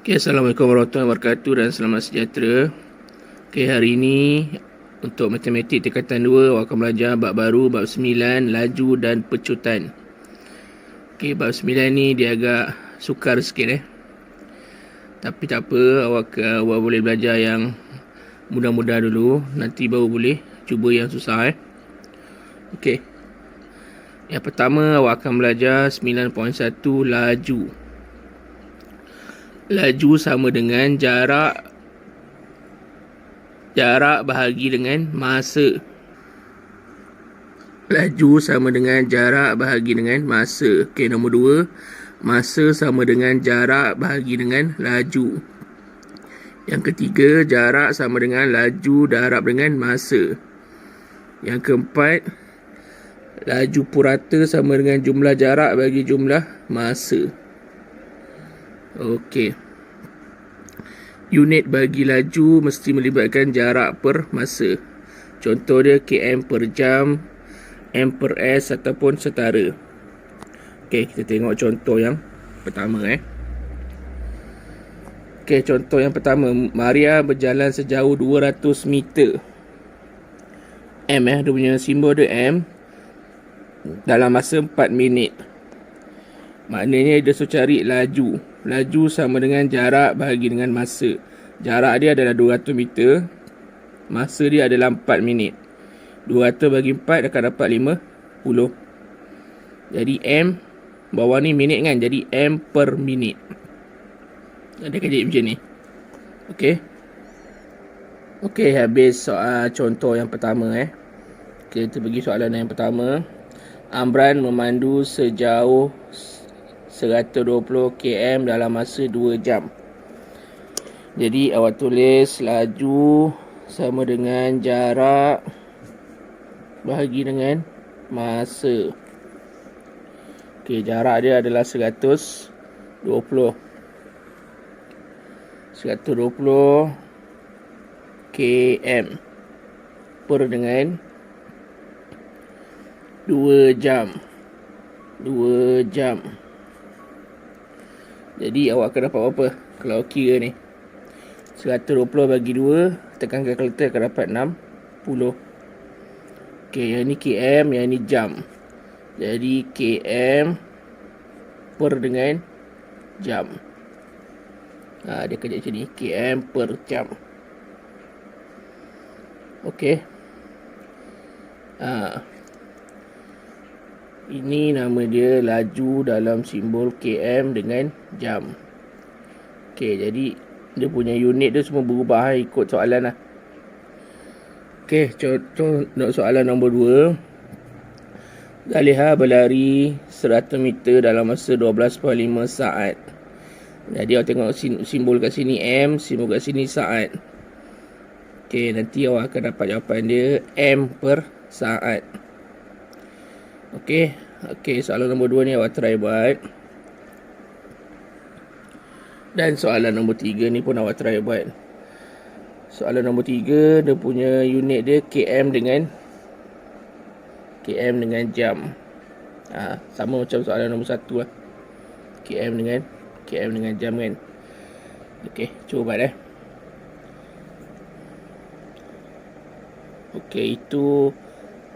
Assalamualaikum warahmatullahi wabarakatuh dan selamat sejahtera. Hari ini untuk matematik tingkatan 2 awak akan belajar bab baru, bab 9, laju dan pecutan. Bab 9 ni dia agak sukar sikit tapi tak apa, awak boleh belajar yang mudah-mudah dulu, nanti baru boleh cuba yang susah Yang pertama awak akan belajar 9.1 laju. Laju sama dengan jarak bahagi dengan masa. Laju sama dengan jarak bahagi dengan masa. Nombor 2, masa sama dengan jarak bahagi dengan laju. Yang ketiga, jarak sama dengan laju darab dengan masa. Yang keempat, laju purata sama dengan jumlah jarak bagi jumlah masa. Unit bagi laju mesti melibatkan jarak per masa. Contoh dia km per jam, m per s ataupun setara. Kita tengok contoh yang pertama contoh yang pertama, Maria berjalan sejauh 200 meter. M dia punya simbol dia M, dalam masa 4 minit. Maknanya dia suruh cari laju. Laju sama dengan jarak bahagi dengan masa. Jarak dia adalah 200 meter. Masa dia adalah 4 minit. 200 bagi 4 akan dapat 50. Jadi M, bawah ni minit kan, jadi M per minit. Dia akan jadi macam ni. Habis soal contoh yang pertama kita pergi soalan yang pertama. Amran memandu sejauh 120 km dalam masa 2 jam. Jadi awak tulis laju sama dengan jarak bahagi dengan masa. Jarak dia adalah 120 km per dengan 2 jam. Jadi awak akan dapat berapa kalau kira ni? 120 bagi 2, tekan kalkulator akan dapat 60. Yang ni km, yang ni jam. Jadi km per dengan jam. Dia akan jadi macam ni, km per jam. Ini nama dia laju dalam simbol km dengan jam. Jadi dia punya unit dia semua berubah ikut soalan lah. Contoh soalan nombor 2. Zaliha berlari 100 meter dalam masa 12.5 saat. Jadi awak tengok simbol kat sini M, simbol kat sini saat. Nanti awak akan dapat jawapan dia M per saat. Soalan nombor 2 ni awak try buat. Dan soalan nombor 3 ni pun awak try buat. Soalan nombor 3, dia punya unit dia km dengan jam. Sama macam soalan nombor 1 lah. km dengan jam kan. Cuba buat itu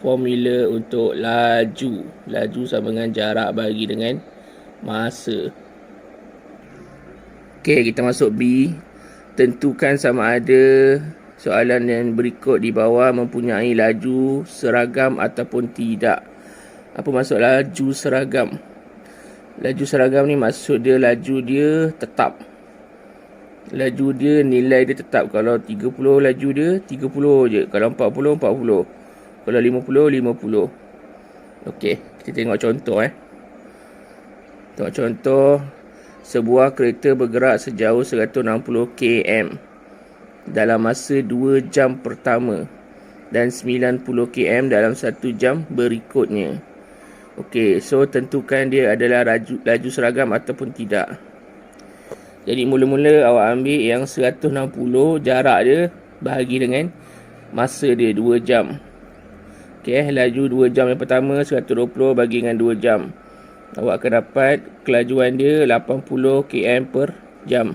formula untuk laju. Laju sama dengan jarak bagi dengan masa. Kita masuk B. Tentukan sama ada soalan yang berikut di bawah mempunyai laju seragam ataupun tidak. Apa maksud laju seragam? Laju seragam ni maksud dia laju dia tetap. Laju dia, nilai dia tetap. Kalau 30 laju dia 30 je. Kalau 40 40. Kalau 50 50. Kita tengok contoh Tengok contoh. Sebuah kereta bergerak sejauh 160 km dalam masa 2 jam pertama dan 90 km dalam 1 jam berikutnya. So tentukan dia adalah laju seragam ataupun tidak. Jadi mula-mula awak ambil yang 160, jarak dia bahagi dengan masa dia 2 jam. Laju 2 jam yang pertama 120 bagi dengan 2 jam. Awak akan dapat kelajuan dia 80 km per jam.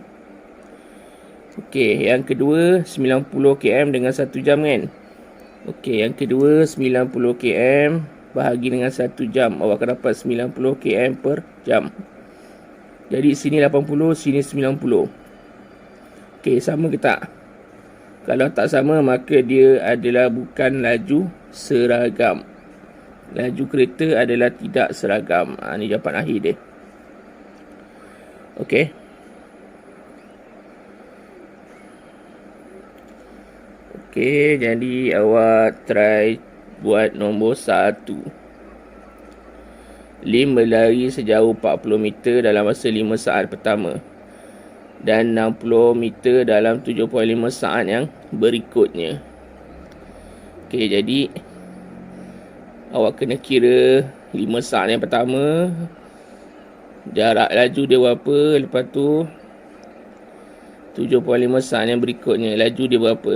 Okey, yang kedua 90 km dengan 1 jam kan. Okey, yang kedua 90 km bahagi dengan 1 jam. Awak akan dapat 90 km per jam. Jadi sini 80, sini 90. Okey, sama ke tak? Kalau tak sama, maka dia adalah bukan laju seragam. Laju kereta adalah tidak seragam. Ini jawapan akhir dia. Okey. Okey, jadi awak try buat nombor 1. Lim berlari sejauh 40 meter dalam masa 5 saat pertama dan 60 meter dalam 7.5 saat yang berikutnya. Okey, jadi awak kena kira 5 saat yang pertama, jarak laju dia berapa, lepas tu 7.5 saat yang berikutnya, laju dia berapa.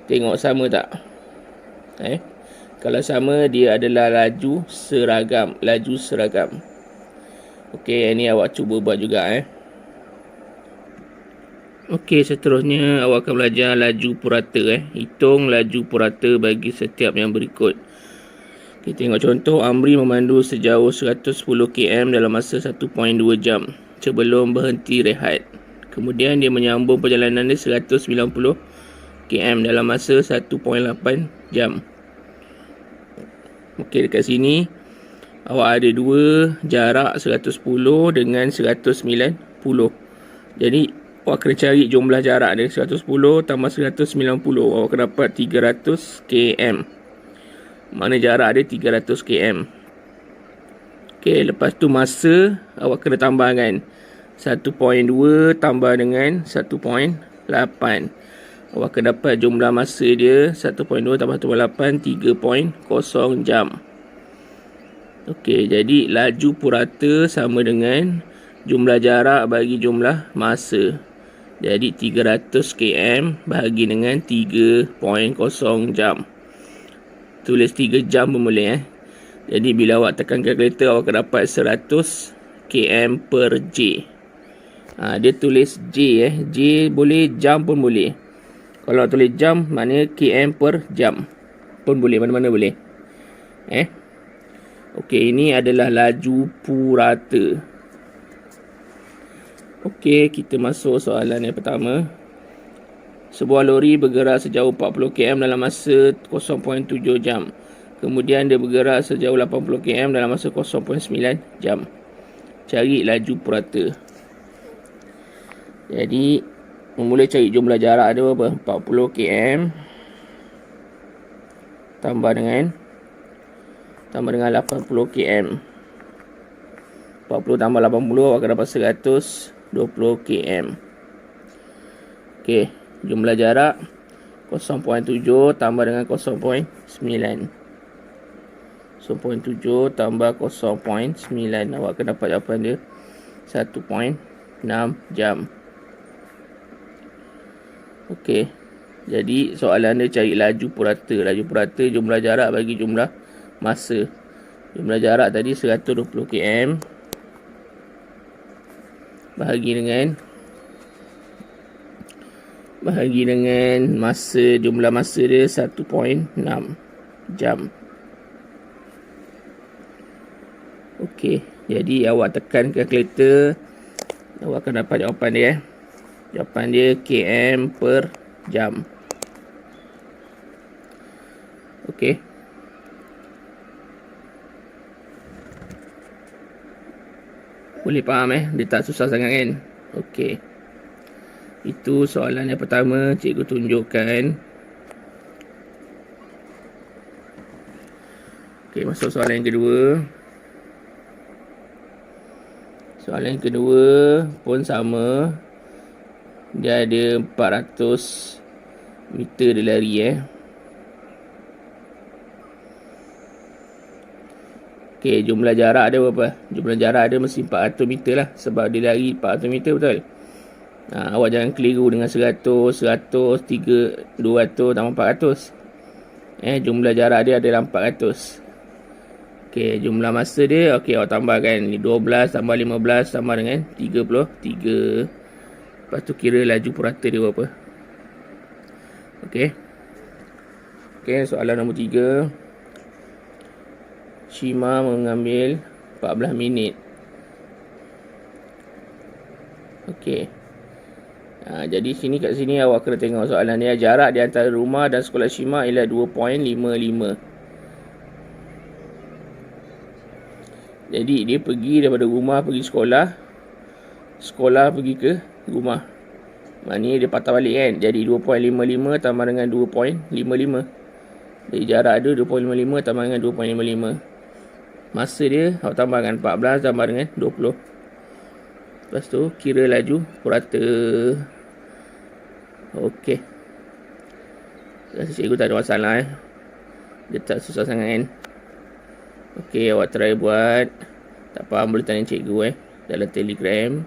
Tengok sama tak? Kalau sama, dia adalah laju seragam. Laju seragam. Okey, ini awak cuba buat juga. Okey, seterusnya awak akan belajar laju purata. Hitung laju purata bagi setiap yang berikut. Kita tengok contoh. Amri memandu sejauh 110 km dalam masa 1.2 jam sebelum berhenti rehat. Kemudian dia menyambung perjalanan dia 190 km dalam masa 1.8 jam. Okey, dekat sini awak ada dua jarak 110 dengan 190. Jadi awak kena cari jumlah jarak dia. 110 tambah 190, awak akan dapat 300 km. Mana jarak dia 300 km. Okey, lepas tu masa awak kena tambahkan 1.2 tambah dengan 1.8. Awak akan dapat jumlah masa dia 1.2 tambah 1.8, 3.0 jam. Okey, jadi laju purata sama dengan jumlah jarak bagi jumlah masa. Jadi 300 km bahagi dengan 3.0 jam. Tulis 3 jam pun boleh. Jadi bila awak tekan kalkulator, awak akan dapat 100 km per J. Dia tulis J. J boleh, jam pun boleh. Kalau tulis jam, maknanya km per jam pun boleh, mana-mana boleh. Okey, ini adalah laju purata. Okey, kita masuk soalan yang pertama. Sebuah lori bergerak sejauh 40 km dalam masa 0.7 jam. Kemudian dia bergerak sejauh 80 km dalam masa 0.9 jam. Cari laju purata. Jadi mula cari jumlah jarak dia berapa? 40 km tambah dengan 80 km. 40 tambah 80 akan dapat 120 km. Okey, jumlah jarak 0.7 tambah dengan 0.9. 0.7 tambah 0.9, awak akan dapat jawapan dia 1.6 jam. Okey, jadi soalan dia cari laju purata. Laju purata jumlah jarak bagi jumlah masa. Jumlah jarak tadi 120 km bahagi dengan masa, jumlah masa dia 1.6 jam. Okey, jadi awak tekan kalkulator, awak akan dapat jawapan dia. Jawapan dia km per jam. Okey. Boleh faham dia tak susah sangat kan? Okey. Itu soalan yang pertama cikgu tunjukkan. Okey, masuk soalan yang kedua. Soalan yang kedua pun sama. Dia ada 400 meter dia lari Okey, jumlah jarak dia berapa? Jumlah jarak dia mesti 400 meter lah, sebab dia lari 400 meter, betul? Awak jangan keliru dengan 100, 100, 3, 200 tambah 400. Jumlah jarak dia adalah 400. Okey, jumlah masa dia, okey, awak tambahkan 12 tambah 15 sama dengan 33. Lepas tu kira laju purata dia berapa. Okey. Okey, soalan nombor 3. Shima mengambil 14 minit. Okey. Jadi kat sini awak kena tengok soalan dia. Jarak di antara rumah dan sekolah Shima ialah 2.55. Jadi dia pergi daripada rumah pergi sekolah, sekolah pergi ke rumah. Maknanya dia patah balik kan. Jadi 2.55 tambah dengan 2.55. Jadi jarak dia 2.55 tambah dengan 2.55. Masa dia awak tambahkan 14 tambah dengan 20. Lepas tu kira laju purata. Okey. Rasa cikgu tak ada masalah Dia tak susah sangat kan. Okey, awak try buat. Tak faham boleh tanya cikgu dalam Telegram.